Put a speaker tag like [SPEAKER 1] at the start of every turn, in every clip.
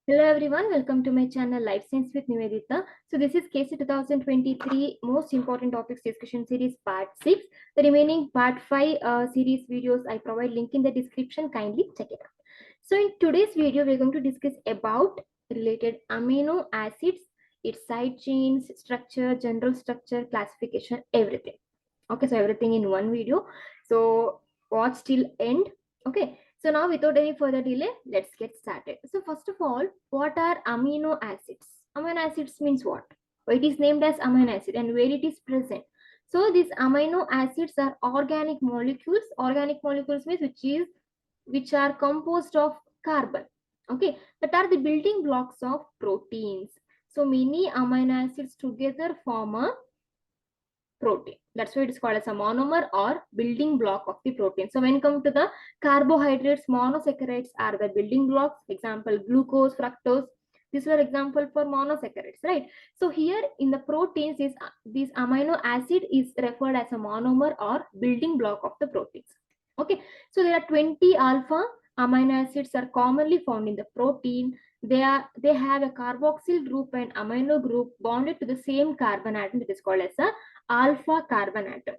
[SPEAKER 1] Hello everyone, welcome to my channel Life Science with Nivedita. So this is KSET 2023 most important topics discussion series part 6. The remaining part 5 series videos I provide link in the description, kindly check it out. So in today's video we're going to discuss about related amino acids, its side chains, structure, general structure, classification, everything. Okay, so everything in one video. So watch till end. Okay, so now without any further delay, let's get started. So first of all, what are amino acids? Amino acids means what? Why it is named as amino acid and where it is present. So these amino acids are organic molecules. Organic molecules means which are composed of carbon. Okay, that are the building blocks of proteins. So many amino acids together form a protein. That's why it is called as a monomer or building block of the protein. So when it comes to the carbohydrates, monosaccharides are the building blocks. Example, glucose, fructose. These are example for monosaccharides, right? So here in the proteins, is this amino acid is referred as a monomer or building block of the proteins. Okay, so there are 20 alpha amino acids are commonly found in the protein. They have a carboxyl group and amino group bonded to the same carbon atom that is called as a alpha carbon atom.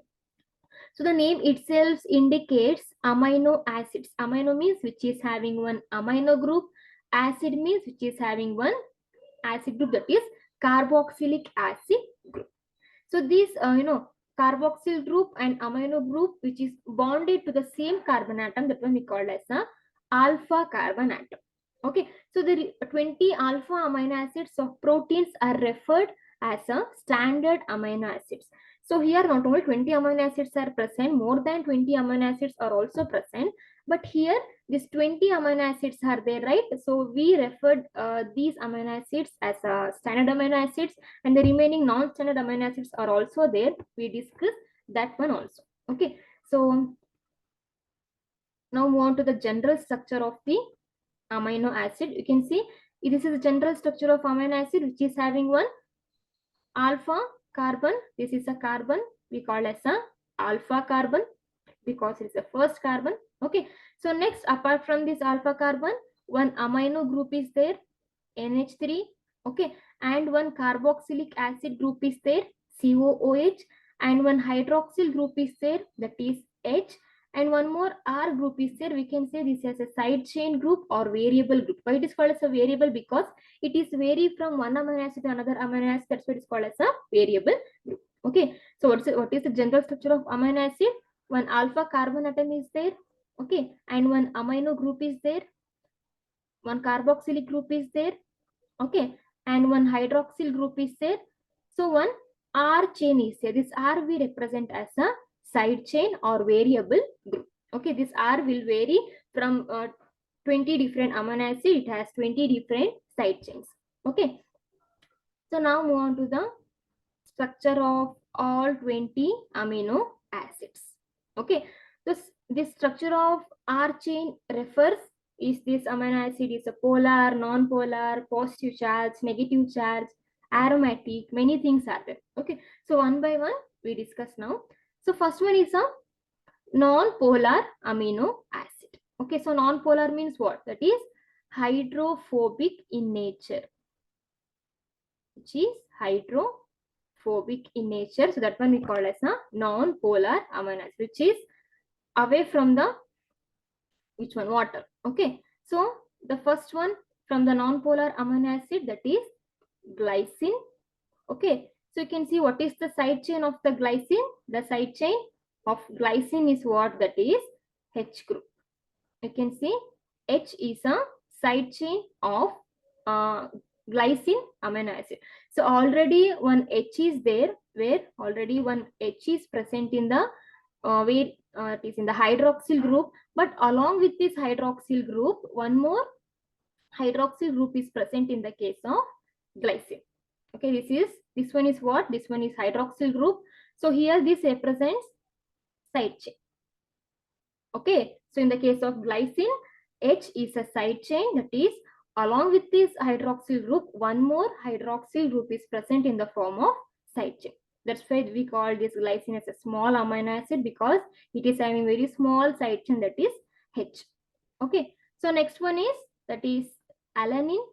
[SPEAKER 1] So the name itself indicates amino acids. Amino means which is having one amino group. Acid means which is having one acid group, that is carboxylic acid group. So these carboxyl group and amino group which is bonded to the same carbon atom, that one we call as a alpha carbon atom. Okay, so the 20 alpha amino acids of proteins are referred as a standard amino acids. So here not only 20 amino acids are present, more than 20 amino acids are also present. But here these 20 amino acids are there, right? So we referred these amino acids as standard amino acids, and the remaining non-standard amino acids are also there. We discussed that one also. Okay, so now move on to the general structure of the amino acid. You can see this is the general structure of amino acid, which is having one alpha carbon. This is a carbon, we call as a alpha carbon because it's the first carbon. Okay, so next, apart from this alpha carbon, one amino group is there, NH3. Okay, and one carboxylic acid group is there, COOH, and one hydroxyl group is there, that is H, and one more R group is there. We can say this as a side chain group or variable group. Why it is called as a variable? Because it is vary from one amino acid to another amino acid. That's why it is called as a variable group. Okay, so what is the general structure of amino acid? One alpha carbon atom is there. Okay, and one amino group is there. One carboxylic group is there. Okay, and one hydroxyl group is there. So one R chain is there. This R we represent as a side chain or variable group. Okay, this R will vary from 20 different amino acids. It has 20 different side chains. Okay, so now move on to the structure of all 20 amino acids. Okay, this structure of R chain refers is this amino acid is a polar, non-polar, positive charge, negative charge, aromatic, many things are there. Okay, so one by one we discuss now. So first one is a non-polar amino acid. Okay, so non-polar means what? That is hydrophobic in nature, which is hydrophobic in nature. So that one we call as a non-polar amino acid, which is away from the which one? Water. Okay, so the first one from the non-polar amino acid, that is glycine. Okay, so you can see what is the side chain of the glycine. The side chain of glycine is what? That is H group. You can see H is a side chain of glycine amino acid. So already one H is there, where already one H is present in the where it is in the hydroxyl group, but along with this hydroxyl group, one more hydroxyl group is present in the case of glycine. Okay, this one is what? This one is hydroxyl group. So here this represents side chain. Okay, so in the case of glycine, H is a side chain, that is along with this hydroxyl group, one more hydroxyl group is present in the form of side chain. That's why we call this glycine as a small amino acid, because it is having very small side chain, that is H. Okay, so next one is that is alanine.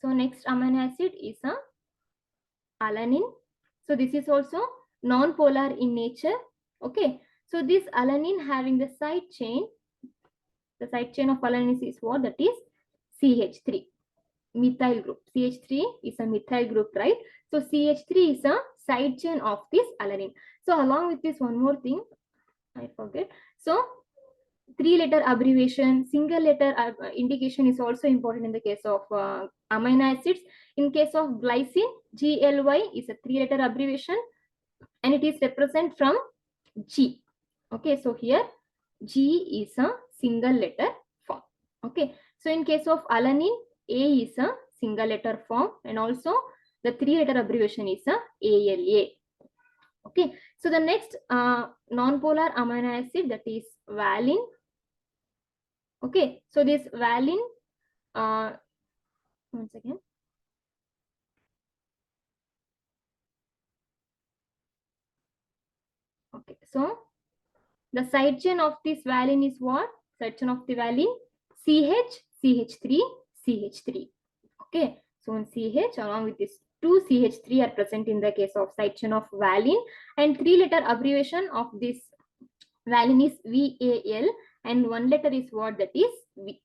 [SPEAKER 1] So next amino acid is a alanine. So this is also non-polar in nature. Okay, so this alanine having the side chain of alanine is what? That is CH3 methyl group. CH3 is a methyl group, right? So CH3 is a side chain of this alanine. So along with this, one more thing I forget. So 3-letter abbreviation, single letter indication is also important in the case of amino acids. In case of glycine, GLY is a 3-letter abbreviation and it is represent from G. Okay, so here G is a single letter form. Okay, so in case of alanine, A is a single letter form and also the 3-letter abbreviation is a ALA. Okay, so the next non-polar amino acid, that is valine. Okay, so this valine, once again. Okay, so the side chain of this valine is what? Side chain of the valine CH, CH3, CH3. Okay, so in CH along with this 2 CH3 are present in the case of side chain of valine, and 3-letter abbreviation of this valine is VAL and 1 letter is what? That is V.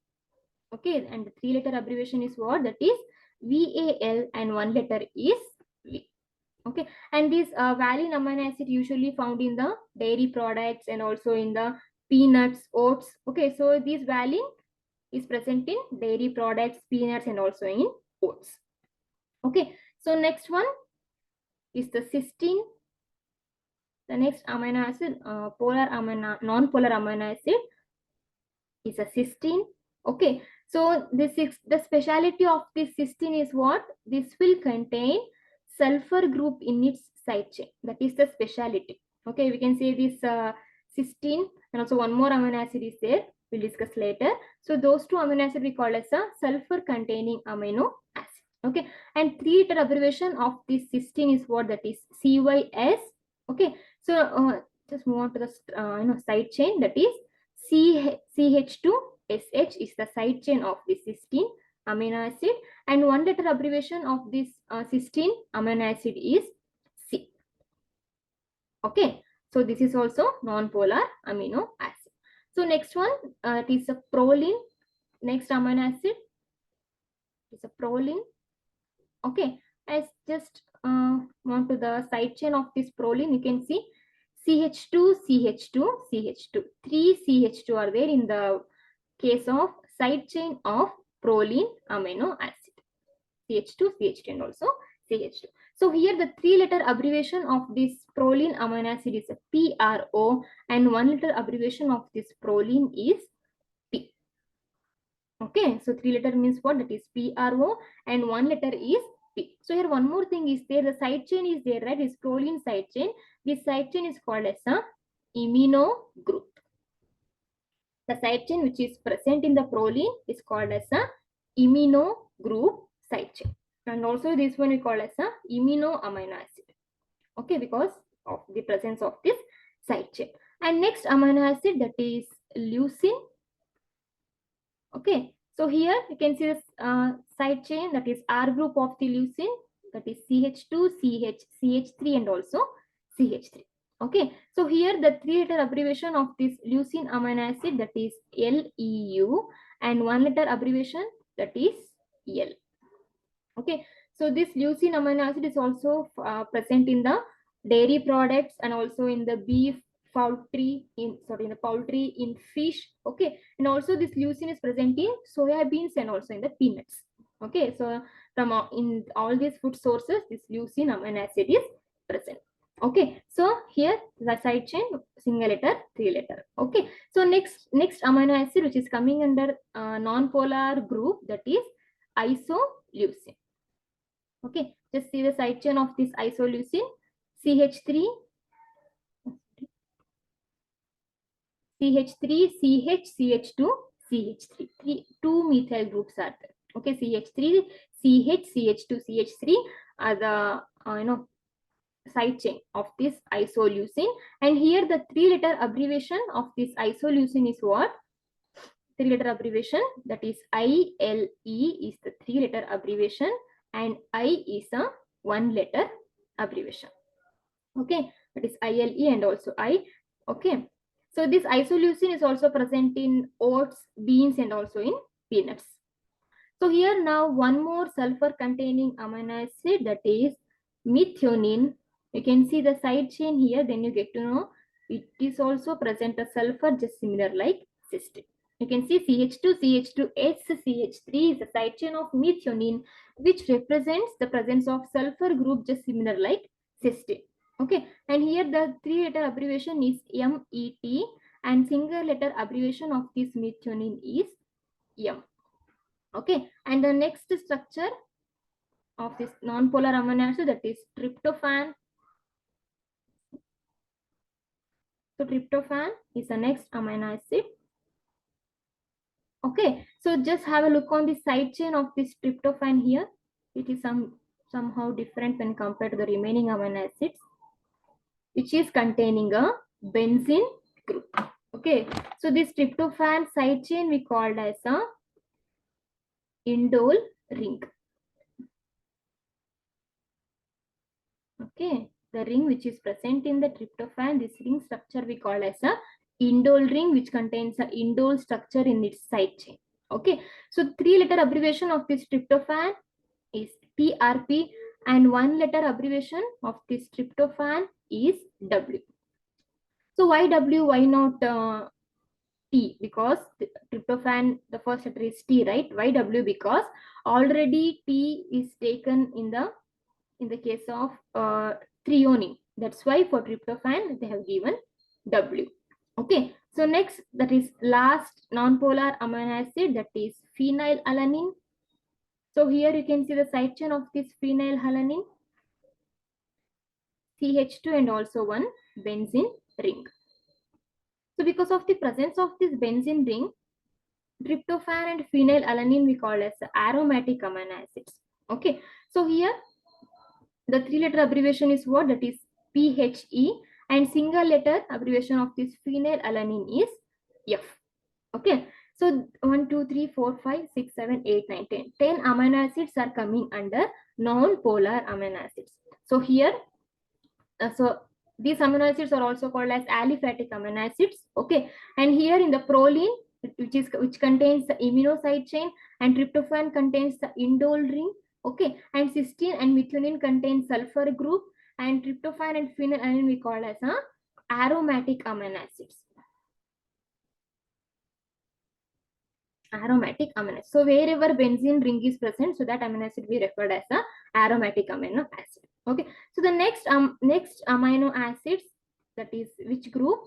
[SPEAKER 1] Okay, and the 3-letter abbreviation is what? That is VAL and 1 letter is V. Okay, and this valine amino acid usually found in the dairy products and also in the peanuts, oats. Okay, so this valine is present in dairy products, peanuts, and also in oats. Okay, so next one is the cysteine. The next amino acid, non-polar amino acid is a cysteine. Okay, so this is the speciality of this cysteine is what? This will contain sulfur group in its side chain. That is the speciality. Okay, we can say this cysteine and also one more amino acid is there. We'll discuss later. So those two amino acid we call as a sulfur containing amino acid. Okay, and 3-letter abbreviation of this cysteine is what? That is CYS. Okay, so just move on to the side chain, that is CH2SH is the side chain of the cysteine amino acid, and 1-letter abbreviation of this cysteine amino acid is C. Okay, so this is also non-polar amino acid. So next one, it is a proline. Next amino acid is a proline. Okay, as just want to the side chain of this proline, you can see CH2, CH2, CH2. 3 CH2 are there in the case of side chain of proline amino acid. CH2, CH2 and also CH2. So here the 3-letter abbreviation of this proline amino acid is a PRO and 1-letter abbreviation of this proline is P. Okay, so 3-letter means what? That is PRO and 1 letter is P. So here one more thing is there, the side chain is there, right? Is proline side chain. This side chain is called as a amino group. The side chain which is present in the proline is called as a amino group side chain. And also this one we call as a amino amino acid. Okay, because of the presence of this side chain. And next amino acid, that is leucine. Okay, so here you can see this side chain, that is R group of the leucine, that is CH2, CH, CH3 and also CH3. Okay, so here the 3-letter abbreviation of this leucine amino acid, that is LEU, and 1-letter abbreviation, that is L. Okay, so this leucine amino acid is also present in the dairy products and also in the beef, poultry, in the poultry, in fish. Okay, and also this leucine is present in soya beans and also in the peanuts. Okay, so from in all these food sources, this leucine amino acid is present. Okay, so here the side chain single letter, 3-letter. Okay, so next amino acid which is coming under non-polar group, that is isoleucine. Okay, just see the side chain of this isoleucine, CH3, CH3, CH, CH2, CH3. Two methyl groups are there. Okay, CH3, CH, CH2, CH3 are the side chain of this isoleucine. And here the 3-letter abbreviation of this isoleucine is what? 3-letter abbreviation, that is ILE is the 3-letter abbreviation and I is a 1-letter abbreviation. Okay, that is ILE and also I. Okay, so this isoleucine is also present in oats, beans and also in peanuts. So here now one more sulfur containing amino acid, that is methionine. You can see the side chain here, then you get to know it is also present a sulfur just similar like cysteine. You can see CH2, CH2S, CH3 is the side chain of methionine, which represents the presence of sulfur group just similar like cysteine. Okay, and here the 3-letter abbreviation is MET and single letter abbreviation of this methionine is M. Okay, and the next structure of this non-polar amino acid, that is tryptophan. So tryptophan is the next amino acid. Okay, so just have a look on the side chain of this tryptophan here. It is somehow different when compared to the remaining amino acids, which is containing a benzene group. Okay, so this tryptophan side chain we called as a indole ring. Okay, the ring which is present in the tryptophan, this ring structure we call as a indole ring, which contains a indole structure in its side chain. Okay, so 3-letter abbreviation of this tryptophan is TRP and 1-letter abbreviation of this tryptophan is W. So why W, why not T? Because tryptophan, the first letter is T, right? Why W? Because already T is taken in the case of threonine. That's why for tryptophan they have given W. Okay, so next, that is last non-polar amino acid, that is phenylalanine. So here you can see the side chain of this phenylalanine, CH2 and also one benzene ring. So because of the presence of this benzene ring, tryptophan and phenylalanine we call as aromatic amino acids. Okay, so here the 3-letter abbreviation is what? That is PHE, and single letter abbreviation of this phenylalanine is F. Okay, so 1, 2, 3, 4, 5, 6, 7, 8, 9, 10. 10 amino acids are coming under non-polar amino acids. So here, so these amino acids are also called as aliphatic amino acids. Okay, and here in the proline, which contains the amino side chain, and tryptophan contains the indole ring. Okay, and cysteine and methionine contain sulfur group, and tryptophan and phenylalanine we call as aromatic amino acids. Aromatic amino acid. So wherever benzene ring is present, so that amino acid we referred as a aromatic amino acid. Okay, so the next amino acids, that is which group?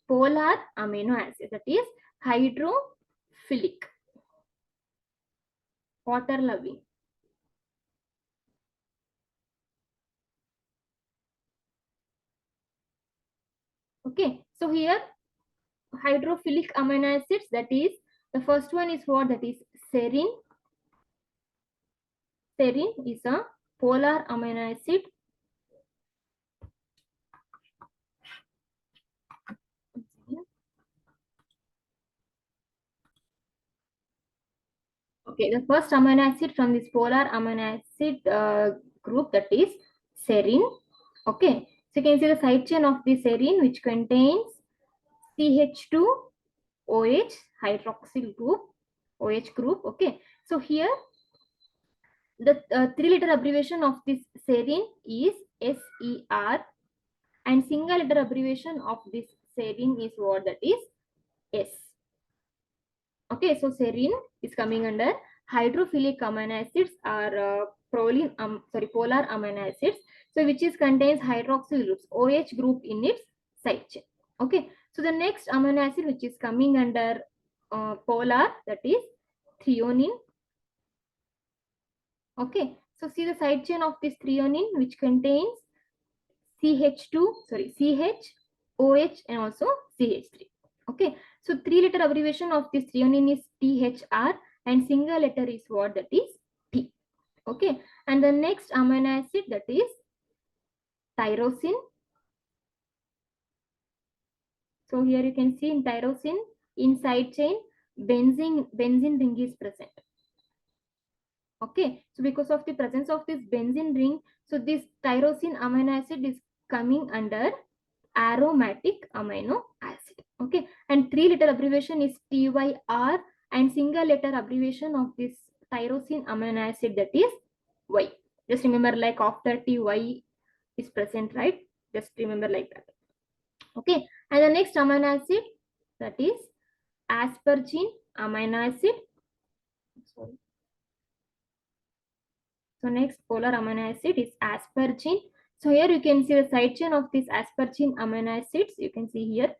[SPEAKER 1] Polar amino acid, that is hydrophilic, water loving. Okay, so here hydrophilic amino acids, that is the first one is what? That is serine. Serine is a polar amino acid. Okay, the first amino acid from this polar amino acid group, that is serine. Okay, so you can see the side chain of the serine, which contains CH2OH hydroxyl group, OH group. Okay, so here the 3-letter abbreviation of this serine is SER, and single letter abbreviation of this serine is what? That is S. Okay, so serine is coming under hydrophilic amino acids or polar amino acids. So which is contains hydroxyl groups, OH group in its side chain. Okay, so the next amino acid which is coming under polar, that is threonine. Okay, so see the side chain of this threonine, which contains CH, OH and also CH3. Okay, so 3-letter abbreviation of this threonine is THR, and single letter is what? That is T. Okay, and the next amino acid, that is tyrosine. So here you can see in tyrosine, in side chain benzene ring is present. Okay, so because of the presence of this benzene ring, so this tyrosine amino acid is coming under aromatic amino acid. Okay, and 3-letter abbreviation is TYR, and single letter abbreviation of this tyrosine amino acid, that is Y. Just remember, like after TY is present, right? Just remember like that. Okay, and the next amino acid, that is aspargine amino acid. Sorry. So next polar amino acid is aspargine. So here you can see the side chain of this aspargine amino acids. You can see here,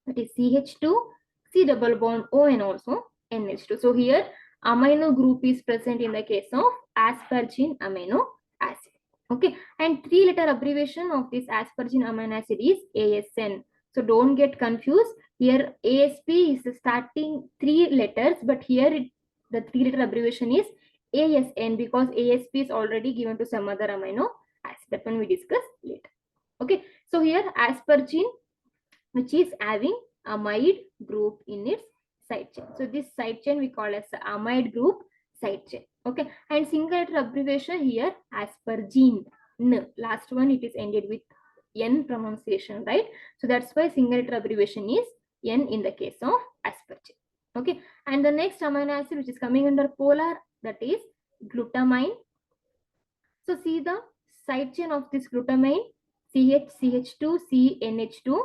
[SPEAKER 1] that is CH2, C double bond O, and also NH2. So here amino group is present in the case of aspargine amino acid. Okay, and 3-letter abbreviation of this aspargine amino acid is ASN. So don't get confused. Here ASP is the starting 3 letters, but here the 3-letter abbreviation is ASN because ASP is already given to some other amino acid. That one we discuss later. Okay, so here aspargine, which is having amide group in its side chain. So this side chain we call as amide group side chain. Okay, and single letter abbreviation here aspargine. Last one it is ended with N pronunciation, right? So that's why single letter abbreviation is N in the case of aspargine. Okay, and the next amino acid which is coming under polar, that is glutamine. So see the side chain of this glutamine, CH2, CNH2,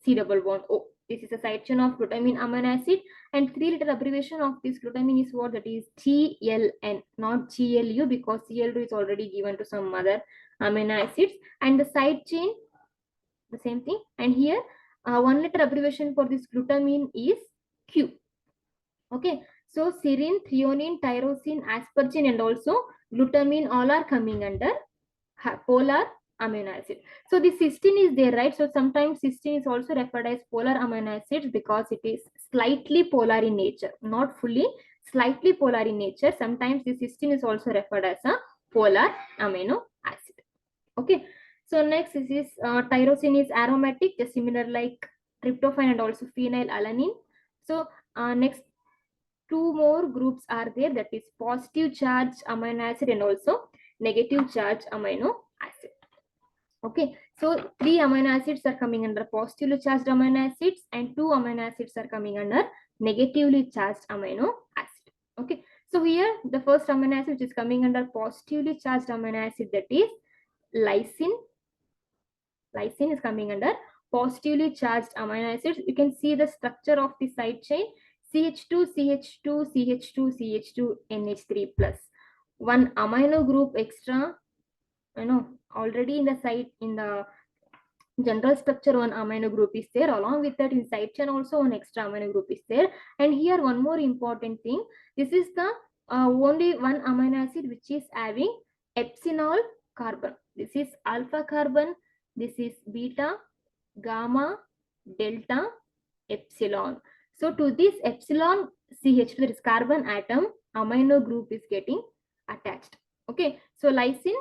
[SPEAKER 1] C double bond O. This is a side chain of glutamine amino acid, and 3-letter abbreviation of this glutamine is what? That is GLN, not GLU, because GLU is already given to some other amino acids. And the side chain, the same thing. And here, 1-letter abbreviation for this glutamine is Q. Okay, so serine, threonine, tyrosine, aspargine, and also glutamine all are coming under polar amino acid. So the cysteine is there, right? So sometimes cysteine is also referred as polar amino acids because it is slightly polar in nature, not fully, slightly polar in nature. Sometimes the cysteine is also referred as a polar amino acid. Okay, so next this is tyrosine is aromatic, just similar like tryptophan and also phenylalanine. So next 2 more groups are there, that is positive charge amino acid and also negative charge amino acid. Okay, so 3 amino acids are coming under positively charged amino acids and 2 amino acids are coming under negatively charged amino acid. Okay, so here the first amino acid which is coming under positively charged amino acid, that is lysine. Lysine is coming under positively charged amino acids. You can see the structure of the side chain, CH2, CH2, CH2, CH2, NH3 plus. One amino group extra, already in the site, in the general structure, one amino group is there. Along with that, in side chain also one extra amino group is there. And here one more important thing, this is the only one amino acid which is having epsilon carbon. This is alpha carbon, this is beta, gamma, delta, epsilon. So to this epsilon CH2, that is carbon atom, amino group is getting attached. Okay, so lysine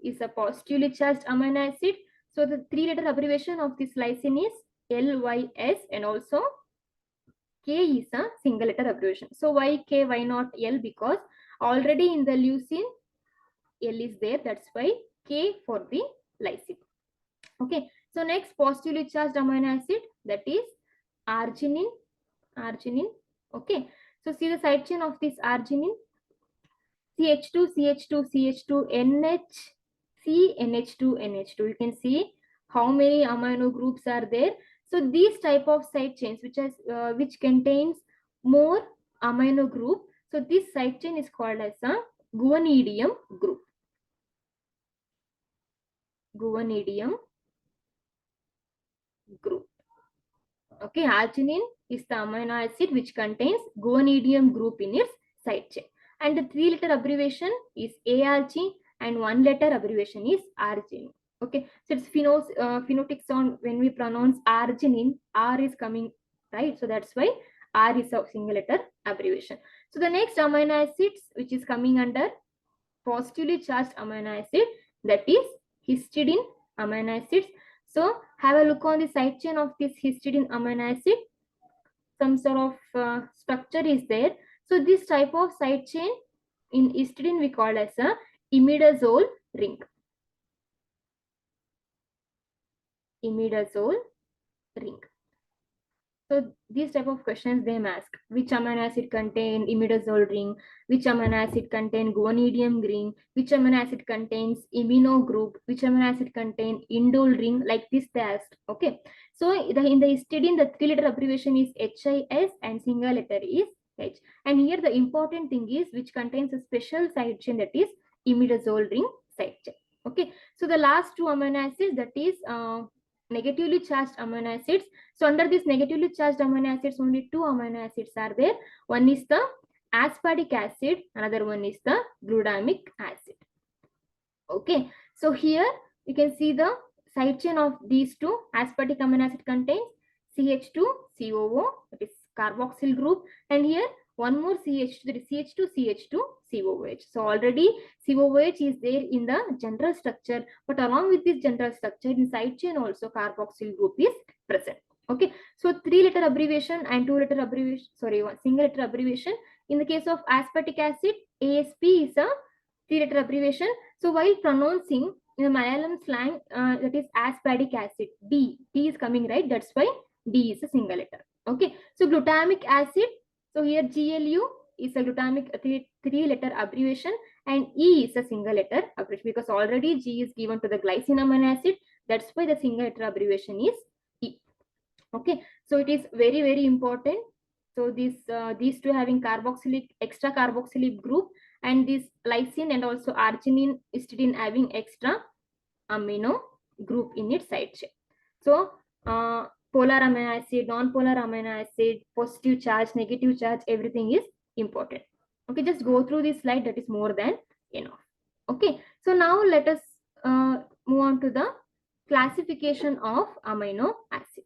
[SPEAKER 1] is a positively charged amino acid. So the 3-letter abbreviation of this lysine is LYS, and also K is a single letter abbreviation. So why K, why not L? Because already in the leucine L is there, that's why K for the lysine. Okay, so next positively charged amino acid, that is arginine. Okay, so see the side chain of this arginine, CH2, CH2, CH2, NH, CNH2, NH2. You can see how many amino groups are there. So these type of side chains which contains more amino group, so this side chain is called as a guanidinium group. Guanidinium group. Okay, arginine is the amino acid which contains guanidinium group in its side chain. And the 3-letter abbreviation is ARG and 1-letter abbreviation is arginine. Okay, so it's phonetic sound. When we pronounce arginine, R is coming, right? So that's why R is a single letter abbreviation. So the next amino acids which is coming under positively charged amino acid, that is histidine amino acids. So have a look on the side chain of this histidine amino acid. some sort of structure is there. So this type of side chain in histidine we call as a imidazole ring. Imidazole ring. So these type of questions they ask: which amino acid contain imidazole ring? Which amino acid contain guanidinium ring? Which amino acid contains imino group? Which amino acid contain indole ring? Like this they asked. Okay. So in the histidine, the 3-letter abbreviation is HIS and single letter is H. And here the important thing is which contains a special side chain, that is imidazole ring side chain. Okay. So the last two amino acids, that is negatively charged amino acids. So under this negatively charged amino acids, only two amino acids are there. One is the aspartic acid, another one is the glutamic acid. Okay, so here you can see the side chain of these two. Aspartic amino acid contains CH2COO, that is carboxyl group, and here one more CH2, that is CH2CH2COOH. So already COOH is there in the general structure, but along with this general structure, in side chain also carboxyl group is present. Okay, so 3-letter abbreviation and 2-letter abbreviation, sorry, one single letter abbreviation. In the case of aspartic acid, ASP is a 3-letter abbreviation. So while pronouncing in the Malayalam slang, that is aspartic acid, D is coming, right? That's why D is a single letter. Okay, so glutamic acid, so here GLU is a glutamic 3-letter abbreviation, and E is a single letter abbreviation because already G is given to the glycine amino acid. That's why the single letter abbreviation is E. Okay, so it is very important. So these two having carboxylic, extra carboxylic group, and this lysine and also arginine histidine having extra amino group in its side chain. So polar amino acid, non-polar amino acid, positive charge, negative charge, everything is important. Okay, just go through this slide, that is more than enough. Okay, so now let us move on to the classification of amino acid.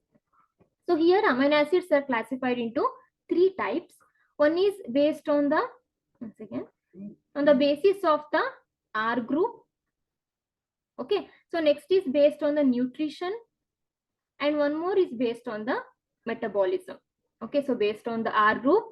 [SPEAKER 1] So here amino acids are classified into 3 types. One is based on the, once again, on the basis of the R group. Okay, so next is based on the nutrition, and one more is based on the metabolism. Okay, so based on the R group,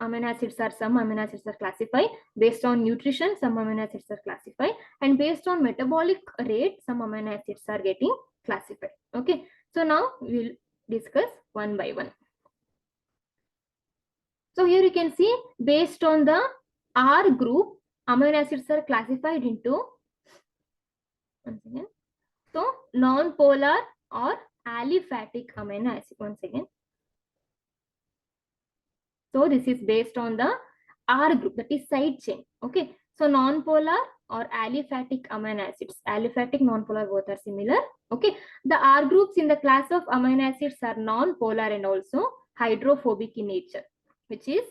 [SPEAKER 1] amino acids are, some amino acids are classified. Based on nutrition, some amino acids are classified, and based on metabolic rate, some amino acids are getting classified. Okay, so now we will discuss one by one. So here you can see based on the R group, amino acids are classified into, once again, so non-polar or aliphatic amino acid. Once again, so this is based on the R group, that is side chain. Okay, so non-polar or aliphatic amino acids. Aliphatic, non-polar both are similar. Okay, the R groups in the class of amino acids are non-polar and also hydrophobic in nature, which is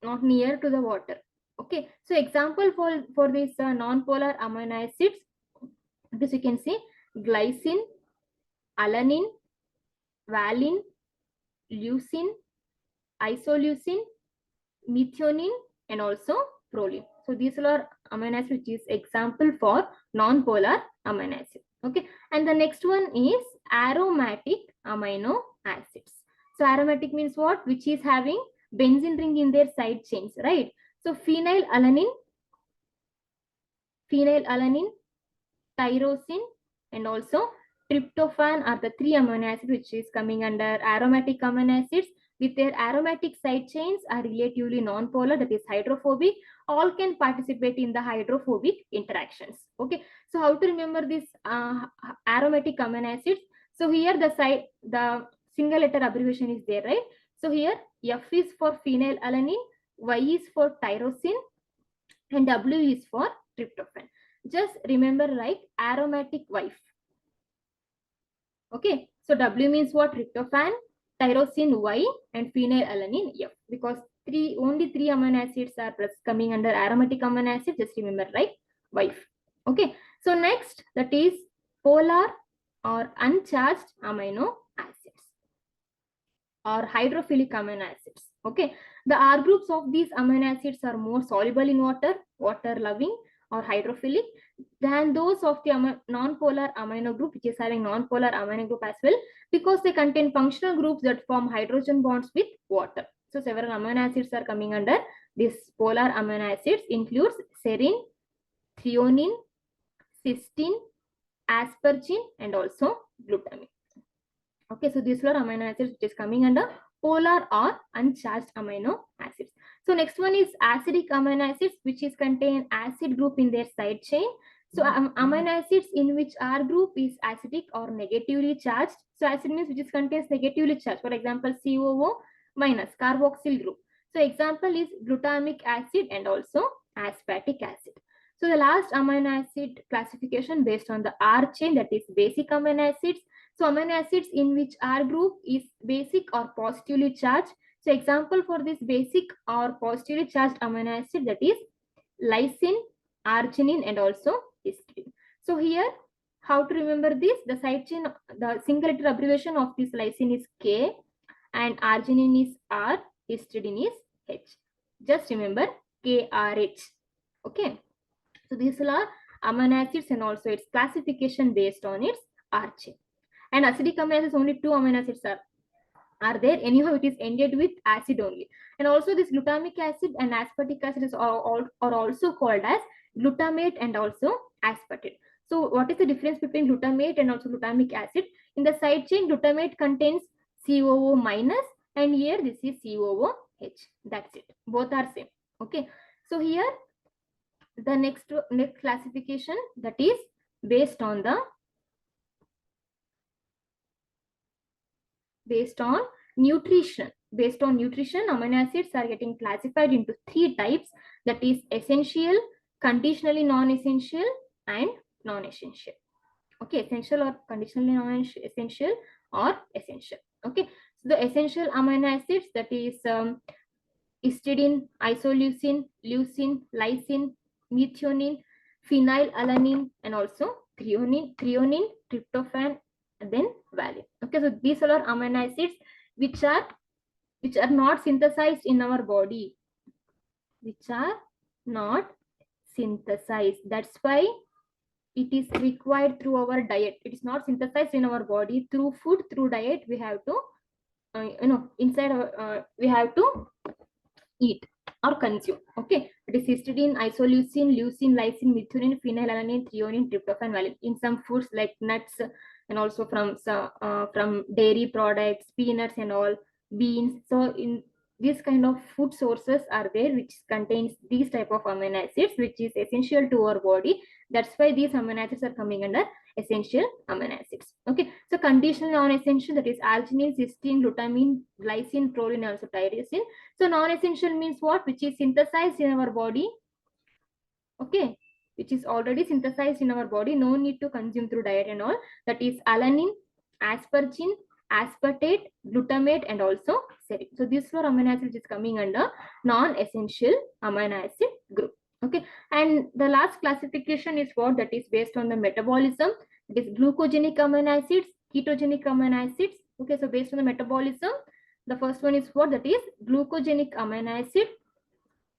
[SPEAKER 1] not near to the water. Okay, so example for this non-polar amino acids, this you can see glycine, alanine, valine, leucine, isoleucine, methionine, and also proline. So these are amino acids which is example for non-polar amino acid. Okay, and the next one is aromatic amino acids. So aromatic means what? Which is having benzene ring in their side chains, right? So phenylalanine, tyrosine, and also tryptophan are the 3 amino acids which is coming under aromatic amino acids, with their aromatic side chains are relatively non-polar, that is hydrophobic. All can participate in the hydrophobic interactions. Okay, so how to remember this aromatic amino acids? So here the single letter abbreviation is there, right? So here F is for phenylalanine, Y is for tyrosine, and W is for tryptophan. Just remember like aromatic wife. Okay, so W means what? Tryptophan, tyrosine Y, and phenylalanine F, because only three amino acids are coming under aromatic amino acids. Just remember like wife. Okay, so next, that is polar or uncharged amino acids or hydrophilic amino acids. Okay, the R groups of these amino acids are more soluble in water, water loving, or hydrophilic than those of the non-polar amino group, which is having non-polar amino group as well, because they contain functional groups that form hydrogen bonds with water. So several amino acids are coming under this polar amino acids, includes serine, threonine, cysteine, aspargine, and also glutamine. Okay, so these are amino acids which is coming under polar or uncharged amino acids. So next one is acidic amino acids, which is contain acid group in their side chain. So amino acids in which R group is acidic or negatively charged. So acid means which is contains negatively charged. For example, COO minus carboxyl group. So example is glutamic acid and also aspartic acid. So the last amino acid classification based on the R chain, that is basic amino acids. So amino acids in which R group is basic or positively charged. So example for this basic or positively charged amino acid, that is lysine, arginine, and also histidine. So here, how to remember this? The side chain, the single letter abbreviation of this lysine is K, and arginine is R, histidine is H. Just remember KRH. Okay. So these are amino acids and also its classification based on its R chain. And acidic amino acids, only 2 amino acids are there. Anyhow, it is ended with acid only. And also this glutamic acid and aspartic acid are also called as glutamate and also aspartate. So what is the difference between glutamate and also glutamic acid? In the side chain, glutamate contains COO minus, and here this is COOH. That's it. Both are same. Okay. So here the next classification, that is based on nutrition. Based on nutrition, amino acids are getting classified into 3 types, that is essential, conditionally non-essential, and non-essential. Okay, essential or conditionally non-essential or essential. Okay, so the essential amino acids, that is histidine, isoleucine, leucine, lysine, methionine, phenylalanine, and also threonine, tryptophan, and then valine. Okay, so these are amino acids which are not synthesized in our body, which are not synthesized. That's why it is required through our diet. It is not synthesized in our body through food, through diet. We have to, inside our, we have to eat or consume. Okay, it is histidine, isoleucine, leucine, lysine, methionine, phenylalanine, threonine, tryptophan, valine. In some foods like nuts, and also from dairy products, peanuts and all, beans. So in this kind of food sources are there which contains these type of amino acids which is essential to our body. That's why these amino acids are coming under essential amino acids. Okay, so conditional non-essential, that is arginine, cysteine, glutamine, glycine, proline, also tyrosine. So non-essential means what? Which is synthesized in our body. Okay, which is already synthesized in our body, no need to consume through diet and all. That is alanine, aspargine, aspartate, glutamate, and also serine. So these 4 amino acids is coming under non-essential amino acid group. Okay, and the last classification is what? That is based on the metabolism. It is glucogenic amino acids, ketogenic amino acids. Okay, so based on the metabolism, the first one is what? That is glucogenic amino acid.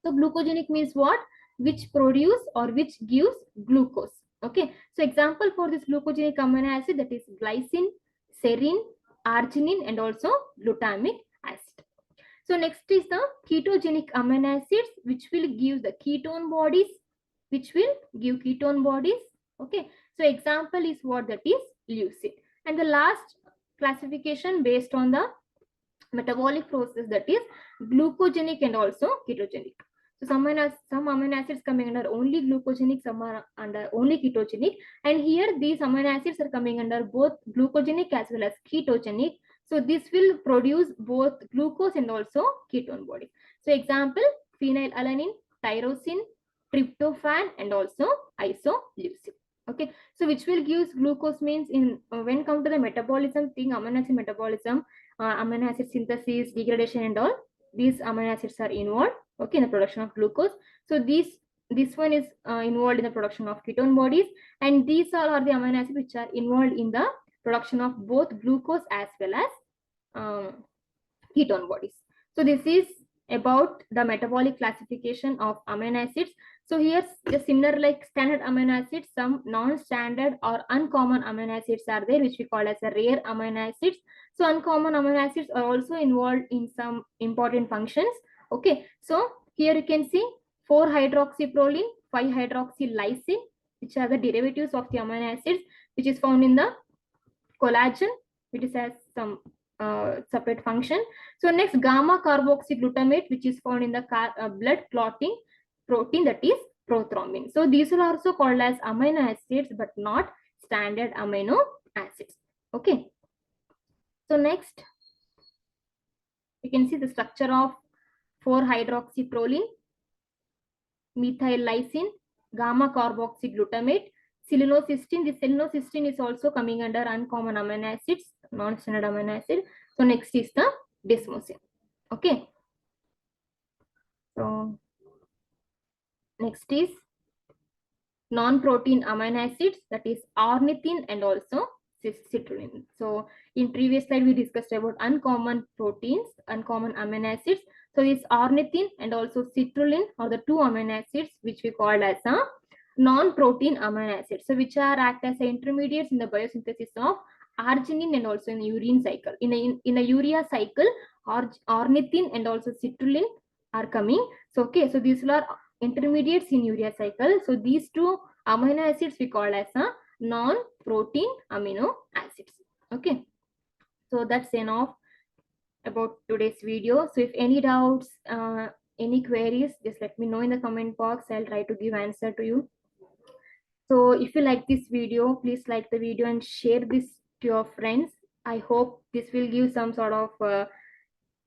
[SPEAKER 1] So glucogenic means what? Which produce or which gives glucose. Okay, so example for this glucogenic amino acid, that is glycine, serine, arginine, and also glutamic acid. So next is the ketogenic amino acids, which will give the ketone bodies, Okay, so example is what? That is leucine. And the last classification based on the metabolic process, that is glucogenic and also ketogenic. So some amino acids coming under only glucogenic, some are under only ketogenic, and here these amino acids are coming under both glucogenic as well as ketogenic. So this will produce both glucose and also ketone bodies. So example, phenylalanine, tyrosine, tryptophan, and also isoleucine. Okay, so which will give glucose means in when come to the metabolism thing, amino acid metabolism, amino acid synthesis, degradation, and all these amino acids are involved. Okay, in the production of glucose. So this one is involved in the production of ketone bodies, and these all are the amino acids which are involved in the production of both glucose as well as ketone bodies. So this is about the metabolic classification of amino acids. So here, just similar like standard amino acids, some non-standard or uncommon amino acids are there, which we call as a rare amino acids. So uncommon amino acids are also involved in some important functions. Okay, so here you can see 4-hydroxyproline, 5-hydroxylysine, which are the derivatives of the amino acids, which is found in the collagen, which is has some separate function. So next, gamma carboxyglutamate, which is found in the blood clotting protein, that is prothrombin. So these are also called as amino acids, but not standard amino acids. Okay. So next, you can see the structure of 4-hydroxyproline, methyl lysine, gamma carboxyglutamate, selenocysteine. This selenocysteine is also coming under uncommon amino acids, non-standard amino acid. So next is the desmosine. Okay. So next is non-protein amino acids, that is ornithine and also citrulline. So in previous slide we discussed about uncommon proteins, uncommon amino acids. So this ornithine and also citrulline are the two amino acids which we called as a non-protein amino acids. So which are act as intermediates in the biosynthesis of arginine and also in the urine cycle. In a urea cycle, ornithine and also citrulline are coming. So okay, so these are intermediates in urea cycle. So these two amino acids we call as a non-protein amino acids. Okay, so that's enough about today's video. So if any doubts, any queries, just let me know in the comment box. I'll try to give answer to you. So if you like this video, please like the video and share this to your friends. I hope this will give some sort of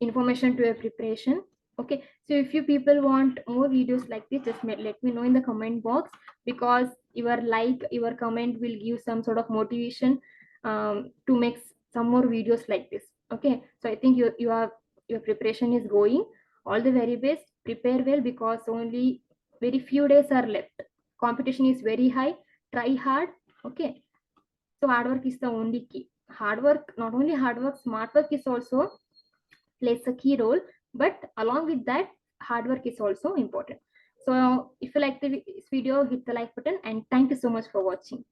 [SPEAKER 1] information to your preparation. Okay, so if you people want more videos like this, just let me know in the comment box, because your like, your comment will give some sort of motivation to make some more videos like this. Okay, so I think your preparation is going. All the very best. Prepare well, because only very few days are left. Competition is very high. Try hard. Okay, so hard work is the only key. Hard work, not only hard work, smart work is also plays a key role, but along with that, hard work is also important. So if you like this video, hit the like button, and thank you so much for watching.